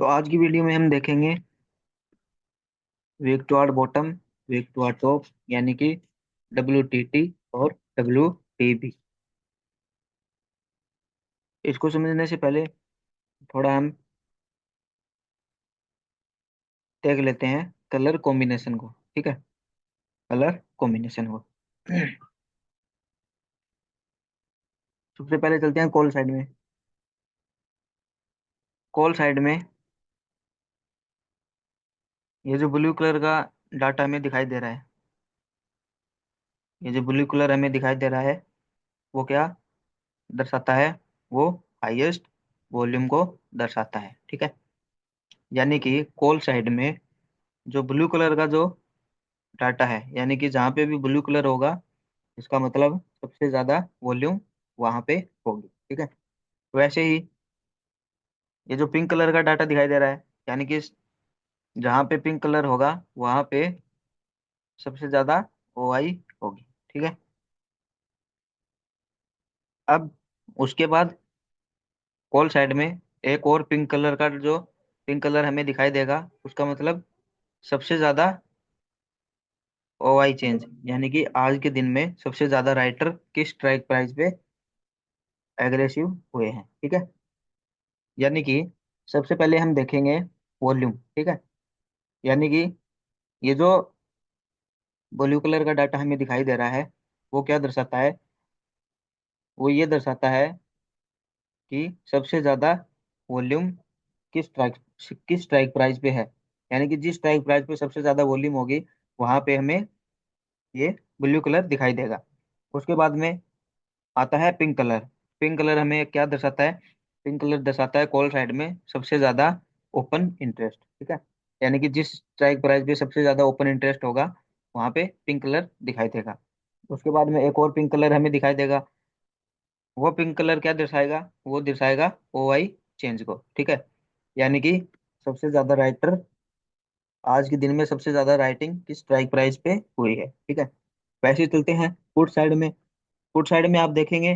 तो आज की वीडियो में हम देखेंगे wick to bottom, wick to top, यानी कि WTT और WTB। इसको समझने से पहले थोड़ा हम देख लेते हैं कलर कॉम्बिनेशन को। ठीक है, कलर कॉम्बिनेशन को सबसे पहले चलते हैं कॉल साइड में। कॉल साइड में ये जो ब्लू कलर का डाटा हमें दिखाई दे रहा है, ये जो ब्लू कलर हमें दिखाई दे रहा है, वो क्या दर्शाता है? वो हाईएस्ट वॉल्यूम को दर्शाता है। ठीक है, यानी कि कॉल साइड में जो ब्लू कलर का जो डाटा है, यानी कि जहाँ पे भी ब्लू कलर होगा, इसका मतलब सबसे ज्यादा वॉल्यूम वहां पे होगी। ठीक है, वैसे ही ये जो पिंक कलर का डाटा दिखाई दे रहा है, यानी कि जहाँ पे पिंक कलर होगा वहां पे सबसे ज्यादा OI होगी। ठीक है, अब उसके बाद कॉल साइड में एक और पिंक कलर का जो पिंक कलर हमें दिखाई देगा, उसका मतलब सबसे ज्यादा OI चेंज, यानी कि आज के दिन में सबसे ज्यादा राइटर किस स्ट्राइक प्राइस पे एग्रेसिव हुए हैं। ठीक है, यानी कि सबसे पहले हम देखेंगे वॉल्यूम। ठीक है, यानी कि ये जो ब्लू कलर का डाटा हमें दिखाई दे रहा है, वो क्या दर्शाता है? वो ये दर्शाता है कि सबसे ज्यादा वॉल्यूम किस स्ट्राइक प्राइस पे है। यानी कि जिस स्ट्राइक प्राइस पे सबसे ज्यादा वॉल्यूम होगी, वहां पे हमें ये ब्लू कलर दिखाई देगा। उसके बाद में आता है पिंक कलर। पिंक कलर हमें क्या दर्शाता है? पिंक कलर दर्शाता है कॉल साइड में सबसे ज्यादा ओपन इंटरेस्ट। ठीक है, यानी कि जिस स्ट्राइक प्राइस पे सबसे ज्यादा ओपन इंटरेस्ट होगा, वहां पे पिंक कलर दिखाई देगा। उसके बाद में एक और पिंक कलर हमें दिखाई देगा। वो पिंक कलर क्या दर्शाएगा? वो दर्शाएगा OI चेंज को। ठीक है, यानी कि सबसे ज्यादा राइटर आज के दिन में सबसे ज्यादा राइटिंग किस स्ट्राइक प्राइस पे हुई है। ठीक है, वैसे ही चलते हैं पुट साइड में। पुट साइड में आप देखेंगे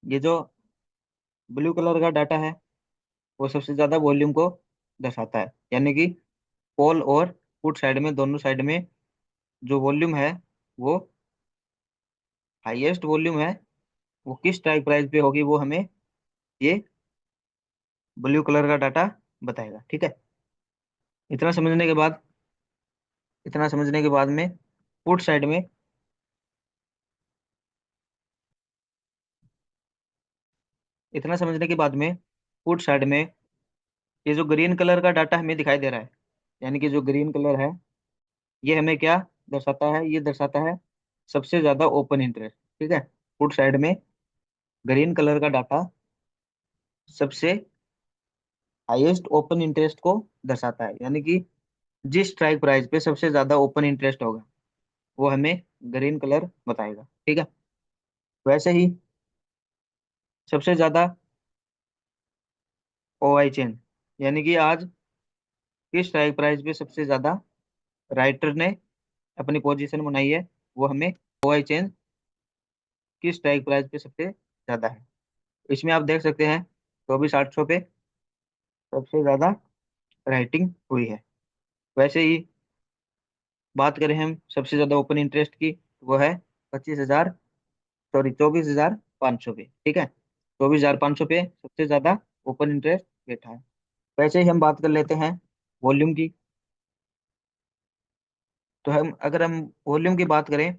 ये जो ब्लू कलर का डाटा है, वो सबसे ज्यादा वॉल्यूम को दर्शाता है। यानी कि कॉल और पुट साइड में, दोनों साइड में जो वॉल्यूम है, वो हाईएस्ट वॉल्यूम है, वो किस स्ट्राइक प्राइस पे होगी, वो हमें ये ब्लू कलर का डाटा बताएगा। ठीक है, इतना समझने के बाद इतना समझने के बाद में पुट साइड में, इतना समझने के बाद में पुट साइड में ये जो ग्रीन कलर का डाटा हमें दिखाई दे रहा है, यानी कि जो ग्रीन कलर है, ये हमें क्या दर्शाता है? ये दर्शाता है सबसे ज्यादा ओपन इंटरेस्ट। ठीक है, पुट साइड में ग्रीन कलर का डाटा सबसे हाईएस्ट ओपन इंटरेस्ट को दर्शाता है। यानी कि जिस स्ट्राइक प्राइस पे सबसे ज्यादा ओपन इंटरेस्ट होगा, वो हमें ग्रीन कलर बताएगा। ठीक है, वैसे ही सबसे ज्यादा OI चेंज, यानी कि आज किस स्ट्राइक प्राइस पे सबसे ज्यादा राइटर ने अपनी पोजीशन बनाई है, वो हमें OI चेंज किस स्ट्राइक प्राइस पे सबसे ज्यादा है। इसमें आप देख सकते हैं 24,800 पे सबसे ज्यादा राइटिंग हुई है। वैसे ही बात करें हम सबसे ज्यादा ओपन इंटरेस्ट की, तो वो है 25,000, सॉरी 24,500 पे। ठीक है, 24,500 पे सबसे ज्यादा ओपन इंटरेस्ट बैठा है। वैसे ही हम बात कर लेते हैं वॉल्यूम की। तो अगर हम वॉल्यूम की बात करें,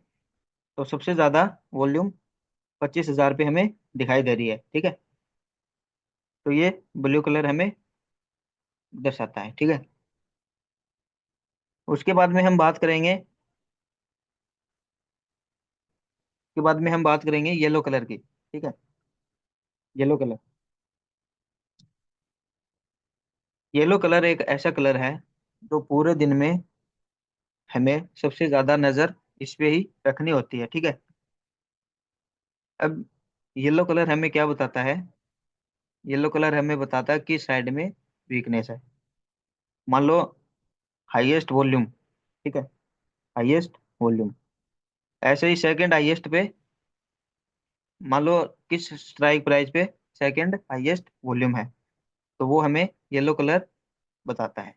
तो सबसे ज्यादा वॉल्यूम 25,000 पे हमें दिखाई दे रही है। ठीक है, तो ये ब्लू कलर हमें दर्शाता है। ठीक है, उसके बाद में हम बात करेंगे, के बाद में हम बात करेंगे येलो कलर की। ठीक है, येलो कलर, येलो कलर एक ऐसा कलर है जो पूरे दिन में हमें सबसे ज्यादा नजर इस पे ही रखनी होती है। ठीक है, अब येलो कलर हमें क्या बताता है? येलो कलर हमें बताता है कि साइड में वीकनेस है। मान लो हाईएस्ट वॉल्यूम, ठीक है, हाईएस्ट वॉल्यूम, ऐसे ही सेकंड हाईएस्ट पे, मान लो किस स्ट्राइक प्राइस पे सेकंड हाईएस्ट वॉल्यूम है, तो वो हमें येलो कलर बताता है।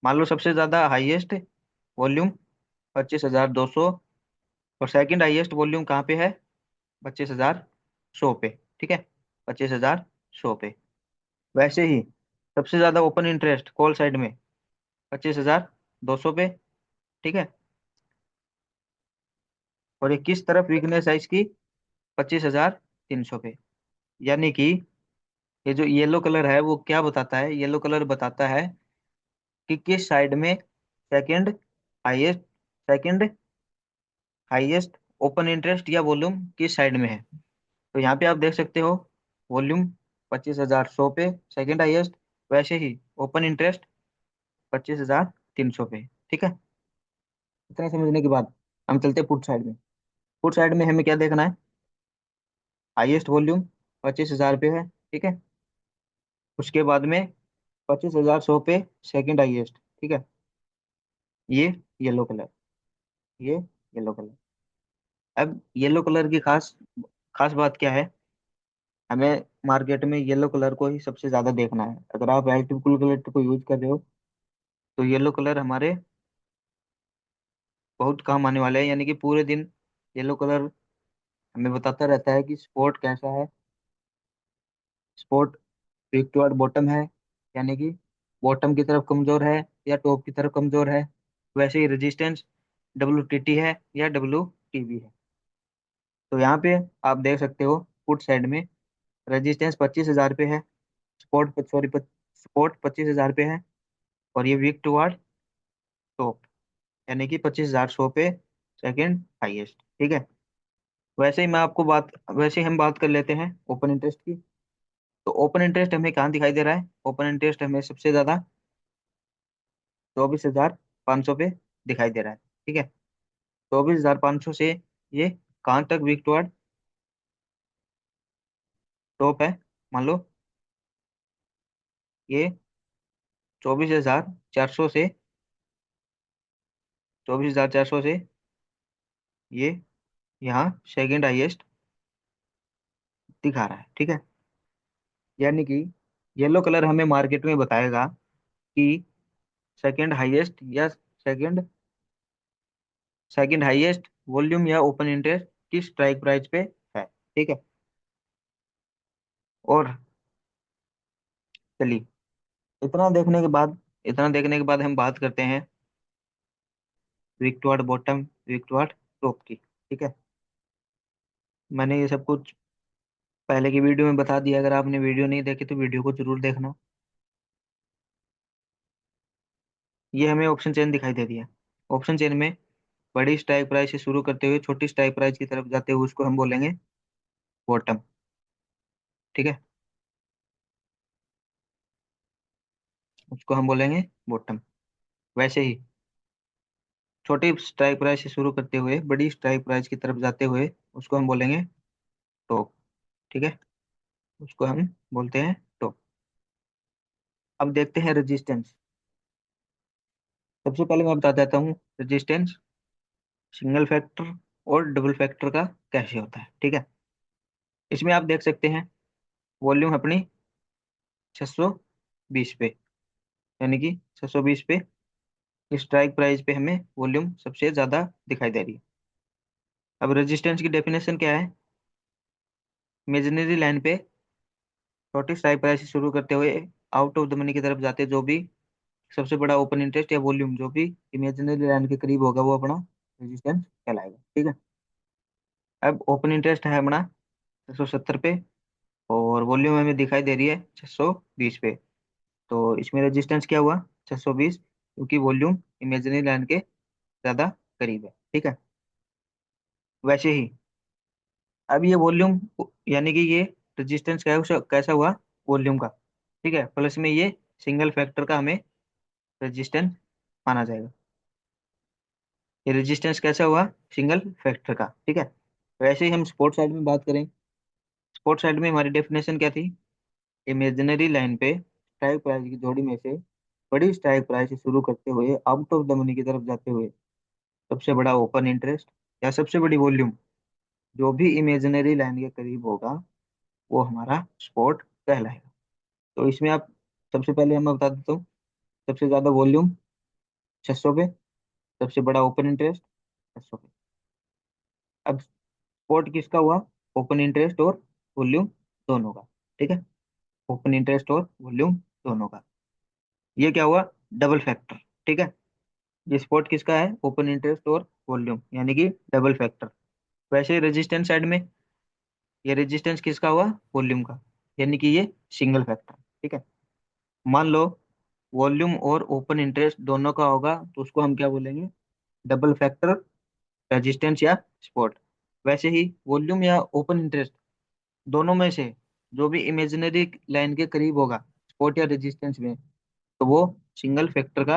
मान लो सबसे ज्यादा हाईएस्ट वॉल्यूम 25,200, और सेकंड हाईएस्ट वॉल्यूम कहाँ पे है? 25,100 पे। ठीक है, 25,100 पे। वैसे ही सबसे ज्यादा ओपन इंटरेस्ट कॉल साइड में 25,200 पे। ठीक है, और ये किस तरफ वीकनेस है इसकी? 25,300 पे। यानी कि ये जो येलो कलर है वो क्या बताता है? येलो कलर बताता है कि किस साइड में second highest second highest open interest या वॉल्यूम किस साइड में है। तो यहाँ पे आप देख सकते हो, वॉल्यूम 25,100 पे सेकंड हाईएस्ट, वैसे ही ओपन इंटरेस्ट 25,300 पे। ठीक है, इतना समझने के बाद हम चलते हैं पुट साइड में। पुट साइड में हमें क्या देखना है? हाईएस्ट वॉल्यूम 25,000 पे है। ठीक है, उसके बाद में 25,100 पे सेकंड हाईएस्ट। ठीक है, ये येलो कलर, ये येलो कलर। अब येलो कलर की खास खास बात क्या है? हमें मार्केट में येलो कलर को ही सबसे ज्यादा देखना है। अगर आप एक्टिव कूल कलर को यूज कर रहे हो तो येलो कलर हमारे बहुत काम आने वाले हैं। यानी कि पूरे दिन येलो कलर हमें बताता रहता है कि स्पोर्ट कैसा है। स्पोर्ट पीक टू बॉटम है, यानी कि बॉटम की तरफ कमजोर है या टॉप की तरफ कमजोर है। वैसे ही रेजिस्टेंस WTT है या WTB है। तो यहाँ पे आप देख सकते हो पुट साइड में रेजिस्टेंस 25,000 पे है, स्पोर्ट 25,000 पे है, और ये वीक टुवर्ड टॉप, यानी कि 25,100 पे सेकंड हाईएस्ट। ठीक है, वैसे ही हम बात कर लेते हैं ओपन इंटरेस्ट की। तो ओपन इंटरेस्ट हमें कहाँ दिखाई दे रहा है? ओपन इंटरेस्ट हमें सबसे ज्यादा 24,500 पे दिखाई दे रहा है। ठीक है, 24,500 से ये कहाँ तक वीक टुवर्ड टॉप है? मान लो ये 24,400 से 24,400 से ये यहाँ सेकंड हाईएस्ट दिखा रहा है। ठीक है, यानी कि येलो कलर हमें मार्केट में बताएगा कि सेकंड हाईएस्ट या सेकंड सेकंड हाईएस्ट वॉल्यूम या ओपन इंटरेस्ट किस स्ट्राइक प्राइस पे है। ठीक है, और चलिए, इतना देखने के बाद इतना देखने के बाद हम बात करते हैं weak toward bottom, weak toward top की। ठीक है, मैंने ये सब कुछ पहले की वीडियो में बता दिया। अगर आपने वीडियो नहीं देखी तो वीडियो को जरूर देखना। ये हमें ऑप्शन चेन दिखाई दे दिया। ऑप्शन चेन में बड़ी स्ट्राइक प्राइस से शुरू करते हुए छोटी स्ट्राइक प्राइस की तरफ जाते हुए उसको हम बोलेंगे बॉटम। ठीक है, उसको हम बोलेंगे बॉटम। वैसे ही छोटी स्ट्राइक प्राइस से शुरू करते हुए बड़ी स्ट्राइक प्राइस की तरफ जाते हुए उसको हम बोलेंगे टॉप। ठीक है, उसको हम बोलते हैं टॉप। अब देखते हैं रेजिस्टेंस। सबसे पहले मैं बता देता हूँ रेजिस्टेंस सिंगल फैक्टर और डबल फैक्टर का कैसे होता है। ठीक है, इसमें आप देख सकते हैं वॉल्यूम अपनी 620 पे, यानी कि 620 पे स्ट्राइक प्राइस पे हमें वॉल्यूम सबसे ज्यादा दिखाई दे रही है। अब रेजिस्टेंस की डेफिनेशन क्या है? इमेजिनरी लाइन पे छोटी स्ट्राइक प्राइस से शुरू करते हुए आउट ऑफ द मनी की तरफ जाते जो भी सबसे बड़ा ओपन इंटरेस्ट या वॉल्यूम जो भी इमेजिनरी लाइन के करीब होगा वो अपना रेजिस्टेंस कहलाएगा। ठीक है, अब ओपन इंटरेस्ट है अपना 670 पे, और वॉल्यूम हमें दिखाई दे रही है 620 पे। तो इसमें रेजिस्टेंस क्या हुआ? 620, क्योंकि वॉल्यूम इमेजिनरी लाइन के ज्यादा करीब है। ठीक है, वैसे ही अब ये वॉल्यूम, यानी कि ये रेजिस्टेंस कैसा कैसा हुआ? वॉल्यूम का। ठीक है, प्लस में ये सिंगल फैक्टर का हमें रेजिस्टेंस माना जाएगा। ये रेजिस्टेंस कैसा हुआ? सिंगल फैक्टर का। ठीक है, वैसे ही हम स्पोर्ट साइड में बात करें। स्पोर्ट साइड में हमारी डेफिनेशन क्या थी? इमेजिनरी लाइन पे स्ट्राइक प्राइस की जोड़ी में से बड़ी स्ट्राइक प्राइस से शुरू करते हुए आउट ऑफ द मनी की तरफ जाते हुए सबसे बड़ा ओपन इंटरेस्ट या सबसे बड़ी वॉल्यूम जो भी इमेजिनरी लाइन के करीब होगा वो हमारा स्पोर्ट कहलाएगा। तो इसमें आप सबसे पहले मैं बता देता हूँ। सबसे ज्यादा वॉल्यूम 600 पे, सबसे बड़ा ओपन इंटरेस्ट 600 पे। अब स्पॉट किसका हुआ? ओपन इंटरेस्ट और वॉल्यूम दोनों का। ठीक है, ओपन इंटरेस्ट और वॉल्यूम दोनों का। ये क्या हुआ? Double factor. ठीक है, ये स्पॉट किसका है? ओपन इंटरेस्ट और वॉल्यूम, यानी कि डबल फैक्टर। वैसे रेजिस्टेंस साइड में ये रेजिस्टेंस किसका हुआ? वॉल्यूम का, यानी कि ये सिंगल फैक्टर। ठीक है, मान लो वॉल्यूम और ओपन इंटरेस्ट दोनों का होगा तो उसको हम क्या बोलेंगे? डबल फैक्टर रेजिस्टेंस या स्पॉट। वैसे ही वॉल्यूम या ओपन इंटरेस्ट दोनों में से जो भी इमेजिनरी लाइन के करीब होगा स्पॉट या रेजिस्टेंस में, तो वो सिंगल फैक्टर का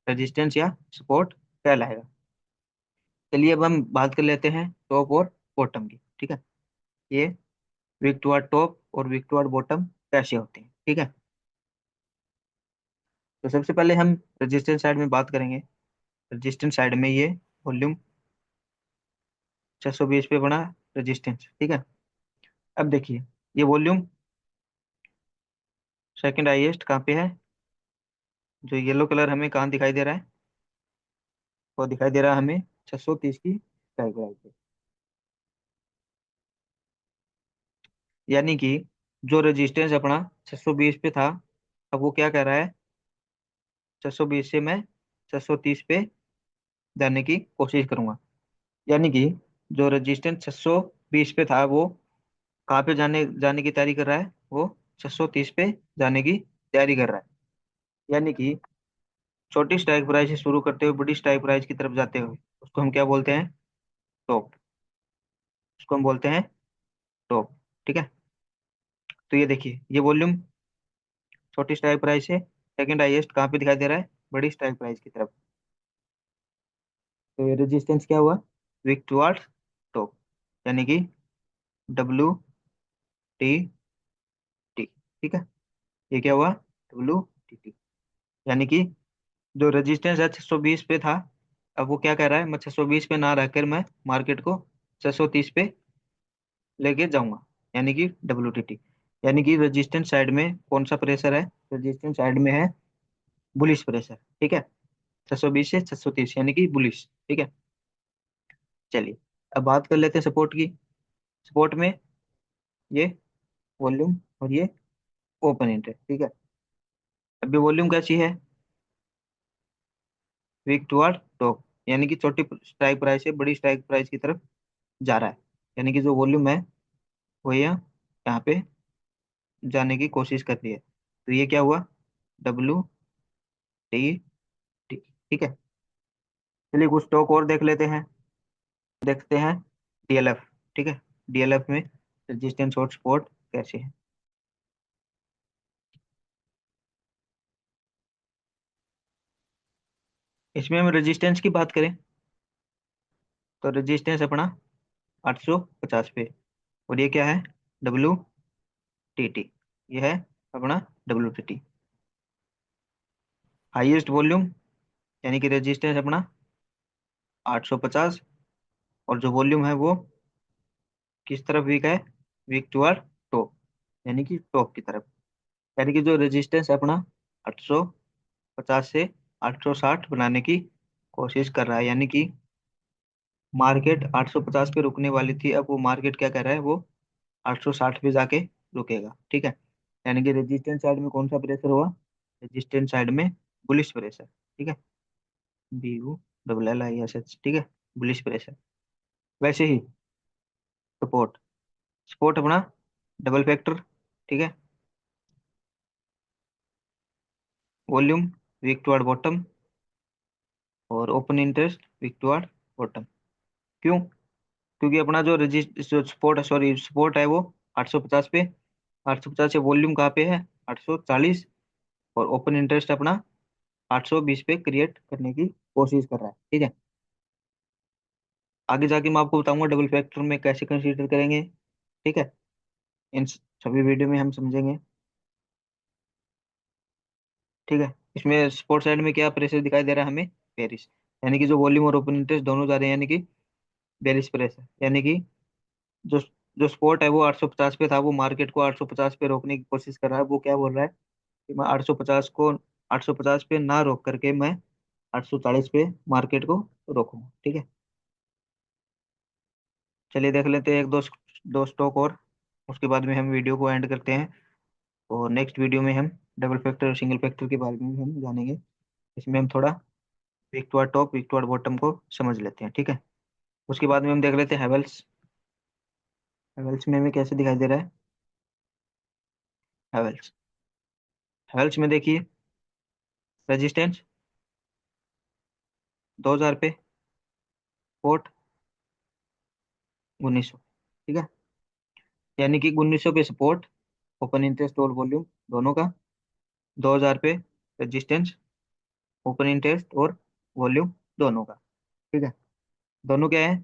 रेजिस्टेंस या सपोर्ट कहलाएगा। चलिए अब हम बात कर लेते हैं टॉप और बॉटम की। ठीक है, ये वीक टुवर्ड टॉप और वीक टुवर्ड बॉटम कैसे होते हैं। ठीक है, तो सबसे पहले हम रेजिस्टेंस साइड में बात करेंगे। रेजिस्टेंस साइड में ये वॉल्यूम 620 पे बना रेजिस्टेंस। ठीक है, अब देखिए ये वॉल्यूम सेकंड हाईएस्ट कहाँ पे है? जो येलो कलर हमें कहाँ दिखाई दे रहा है? वो दिखाई दे रहा है हमें 630 की स्ट्राइक प्राइस पे। यानी कि जो रेजिस्टेंस अपना 620 पे था, अब वो क्या कह रहा है? 620 से मैं 630 पे जाने की कोशिश करूंगा। यानी कि जो रेजिस्टेंस 620 पे था वो कहाँ पे जाने जाने की तैयारी कर रहा है? वो 630 पे जाने की तैयारी कर रहा है। यानी कि छोटी स्ट्राइक प्राइस से शुरू करते हुए बड़ी स्ट्राइक प्राइस की तरफ जाते हुए उसको हम क्या बोलते हैं? टॉप। उसको हम बोलते हैं टॉप। ठीक है, तो ये देखिए ये वॉल्यूम छोटी स्ट्राइक प्राइस से सेकंड हाईएस्ट कहाँ पे दिखाई दे रहा है? बड़ी स्ट्राइक प्राइस की तरफ। तो ये रेजिस्टेंस क्या हुआ? वीक टुवर्ड्स टॉप, यानी कि WTT। ठीक है, ये क्या हुआ? WTT, यानी कि जो रेजिस्टेंस है 620 पे था, अब वो क्या कह रहा है? मैं 620 पे ना रहकर मैं मार्केट को 630 पे लेके जाऊंगा, यानी कि WTT। यानी कि रेजिस्टेंस साइड में कौन सा प्रेशर है? रेजिस्टेंस साइड में है बुलिश प्रेशर। ठीक है, 620 से 630 यानी कि बुलिश। ठीक है, चलिए अब बात कर लेते हैं सपोर्ट की। सपोर्ट में ये वॉल्यूम और ये ओपन इंटरेस्ट। ठीक है, अभी वॉल्यूम कैसी है? वीक टुवर्ड टॉप, यानी कि छोटी स्ट्राइक प्राइस से बड़ी स्ट्राइक प्राइस की तरफ जा रहा है। यानी कि जो वॉल्यूम है वो यहाँ पे जाने की कोशिश कर रही है। तो ये क्या हुआ? WTT। ठीक है, चलिए कुछ स्टॉक और देख लेते हैं। देखते हैं DLF। ठीक है, DLF में रेजिस्टेंस और सपोर्ट कैसे है। इसमें हम रेजिस्टेंस की बात करें तो रेजिस्टेंस अपना 850 पे, और ये क्या है? WTT। ये है अपना WTT। हाईएस्ट वॉल्यूम यानी कि रेजिस्टेंस अपना 850, और जो वॉल्यूम है वो किस तरफ वीक है? वीक टुवर्ड टॉप, यानी कि टॉप की तरफ। यानी कि जो रेजिस्टेंस है अपना 850 से 860 बनाने की कोशिश कर रहा है। यानी कि मार्केट 850 पे रुकने वाली थी, अब वो मार्केट क्या कर रहा है? वो 860 पे जाके रुकेगा। ठीक है, यानी कि रेजिस्टेंस साइड में कौन सा प्रेशर हुआ? रेजिस्टेंस साइड में बुलिश प्रेशर। ठीक है, BULLISH। ठीक है, बुलिश प्रेशर। वैसे ही सपोर्ट, सपोर्ट अपना डबल फैक्टर। ठीक है, वॉल्यूम वीक टुवर्ड बॉटम और open interest weak toward bottom. क्यों? क्योंकि अपना जो रजिस्ट जो सपोर्ट है, सॉरी सपोर्ट है वो 850 पे, 850 से वॉल्यूम कहाँ पे है? 840, और ओपन इंटरेस्ट अपना 820 पे क्रिएट करने की कोशिश कर रहा है। ठीक है, आगे जाके मैं आपको बताऊंगा डबल फैक्टर में कैसे कंसीडर करेंगे। ठीक है, इन सभी वीडियो में हम समझेंगे। ठीक है, इसमें सपोर्ट साइड में क्या प्रेशर दिखाई दे रहा है हमें? पेरिस, यानी कि जो वॉल्यूम और ओपन इंटरेस्ट दोनों जा रहे हैं, यानी कि बेरिश प्रेशर। यानी कि जो जो स्पोर्ट है वो 850 पे था, वो मार्केट को 850 पे रोकने की कोशिश कर रहा है। वो क्या बोल रहा है? कि मैं 850 को 850 पे ना रोक करके मैं 840 पे मार्केट को रोकूंगा, ठीक है। चलिए देख लेते हैं एक दो दो स्टॉक और, उसके बाद में हम वीडियो को एंड करते हैं। और नेक्स्ट वीडियो में हम डबल फैक्टर और सिंगल फैक्टर के बारे में हम जानेंगे। इसमें हम थोड़ा weak to top weak to bottom को समझ लेते हैं, ठीक है। उसके बाद में हम देख लेते हैं हैवेल्स। हैवेल्स में हमें कैसे दिखाई दे रहा है। हैवेल्स हैवेल्स में देखिए, रेजिस्टेंस 2000 पे, सपोर्ट 1900, ठीक है। यानी कि 1900 पे सपोर्ट, ओपन इंटरेस्ट और वॉल्यूम दोनों का, 2000 पे रेजिस्टेंस, ओपन इंटरेस्ट और वॉल्यूम दोनों का, ठीक है। दोनों क्या है,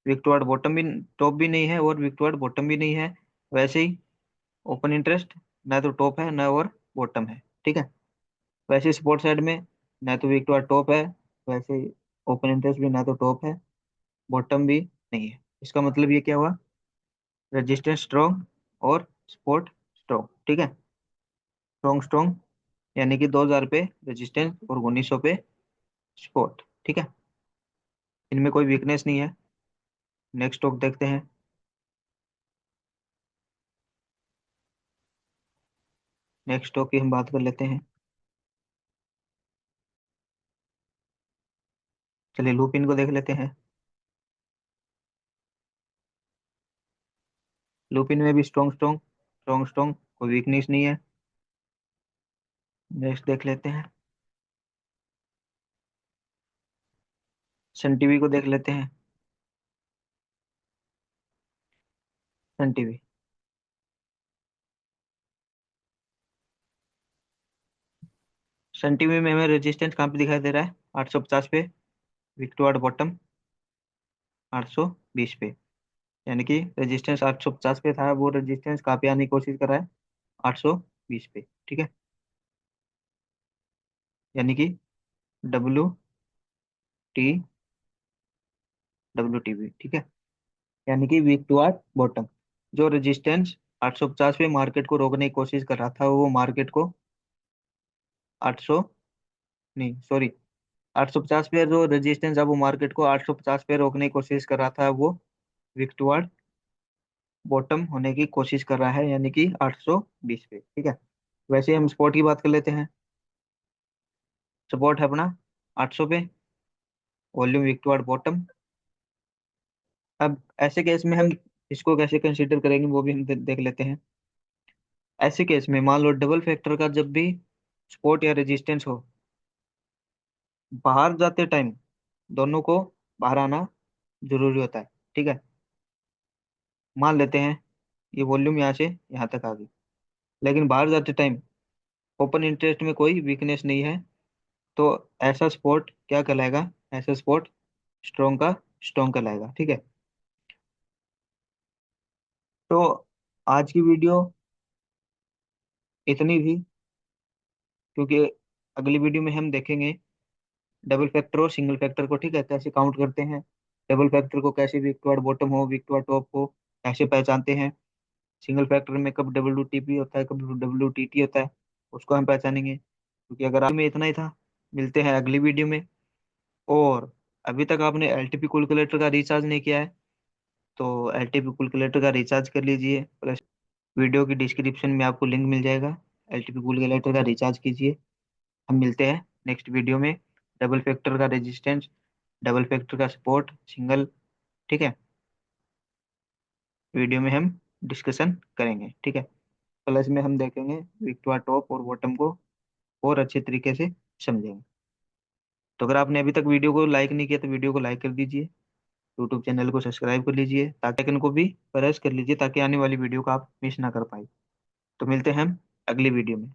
विक्टोर्ड बॉटम भी, टॉप भी नहीं है और विक्टोर्ड बॉटम भी नहीं है। वैसे ही ओपन इंटरेस्ट ना तो टॉप है ना और बॉटम है, ठीक है। वैसे ही सपोर्ट साइड में ना तो विक्टोर्ड टॉप है, वैसे ही ओपन इंटरेस्ट भी ना तो टॉप है, बॉटम भी नहीं है। इसका मतलब ये क्या हुआ, रेजिस्टेंस स्ट्रॉन्ग और सपोर्ट स्ट्रॉन्ग, ठीक है। स्ट्रॉन्ग स्ट्रॉन्ग यानी कि 2000 पे रेजिस्टेंस और 1900 पे सपोर्ट, ठीक है। इनमें कोई वीकनेस नहीं है। नेक्स्ट स्टॉक देखते हैं। नेक्स्ट स्टॉक की हम बात कर लेते हैं। चलिए लुपिन को देख लेते हैं। लुपिन में भी स्ट्रॉन्ग स्ट्रॉन्ग स्ट्रॉन्ग स्ट्रॉन्ग, कोई वीकनेस नहीं है। नेक्स्ट देख लेते हैं। सन टीवी को देख लेते हैं। सन टीवी, सन टीवी में हमें रेजिस्टेंस कहाँ पे दिखाई दे रहा है, 850 पे, विक्टोर्ड बॉटम 820 पे। यानी कि रेजिस्टेंस 850 पे था, वो रेजिस्टेंस कहाँ पे आने की कोशिश कर रहा है, 820 पे, ठीक है। यानी कि WT WTB, ठीक है। यानी कि वीक टू आर बॉटम, जो रेजिस्टेंस 850 पे मार्केट को रोकने की कोशिश कर रहा था, वो मार्केट को 800, नहीं सॉरी, 850 पे जो रेजिस्टेंस अब वो मार्केट को 850 पे रोकने की कोशिश कर रहा था, वो वीक टू आर बॉटम होने की कोशिश कर रहा है, यानी कि 820 पे, ठीक है। वैसे हम स्पॉट की बात कर लेते हैं। सपोर्ट है अपना 800 पे, volume weak toward bottom. अब ऐसे केस में हम इसको कैसे कंसीडर करेंगे वो भी हम देख लेते हैं। ऐसे केस में मान लो डबल फैक्टर का जब भी सपोर्ट या रेजिस्टेंस हो, बाहर जाते टाइम दोनों को बाहर आना जरूरी होता है, ठीक है। मान लेते हैं ये वॉल्यूम यहाँ से यहाँ तक आ गई, लेकिन बाहर जाते टाइम ओपन इंटरेस्ट में कोई वीकनेस नहीं है, तो ऐसा सपोर्ट क्या कहलाएगा, ऐसा सपोर्ट स्ट्रॉन्ग का स्ट्रॉन्ग कहलाएगा, ठीक है। तो आज की वीडियो इतनी थी, क्योंकि अगली वीडियो में हम देखेंगे डबल फैक्टर और सिंगल फैक्टर को, ठीक है, कैसे काउंट करते हैं। डबल फैक्टर को कैसे वीक टू बॉटम हो, वीक टू टॉप को कैसे पहचानते हैं। सिंगल फैक्टर में कब WTP होता है, कब WTT होता है, उसको हम पहचानेंगे। क्योंकि अगर आज में इतना ही था, मिलते हैं अगली वीडियो में। और अभी तक आपने LTP कैलकुलेटर का रिचार्ज नहीं किया है, तो LTP कैलकुलेटर का रिचार्ज कर लीजिए, प्लस वीडियो की डिस्क्रिप्शन में आपको लिंक मिल जाएगा। LTP कैलकुलेटर का रिचार्ज कीजिए। हम मिलते हैं नेक्स्ट वीडियो में। डबल फैक्टर का रेजिस्टेंस, डबल फैक्टर का सपोर्ट, सिंगल, ठीक है, वीडियो में हम डिस्कशन करेंगे, ठीक है। प्लस में हम देखेंगे विक्टोरिया टॉप और बॉटम को और अच्छे तरीके से समझेंगे। तो अगर आपने अभी तक वीडियो को लाइक नहीं किया तो वीडियो को लाइक कर दीजिए, यूट्यूब चैनल को सब्सक्राइब कर लीजिए, ताकि आइकन को भी प्रेस कर लीजिए, ताकि आने वाली वीडियो को आप मिस ना कर पाए। तो मिलते हैं हम अगली वीडियो में।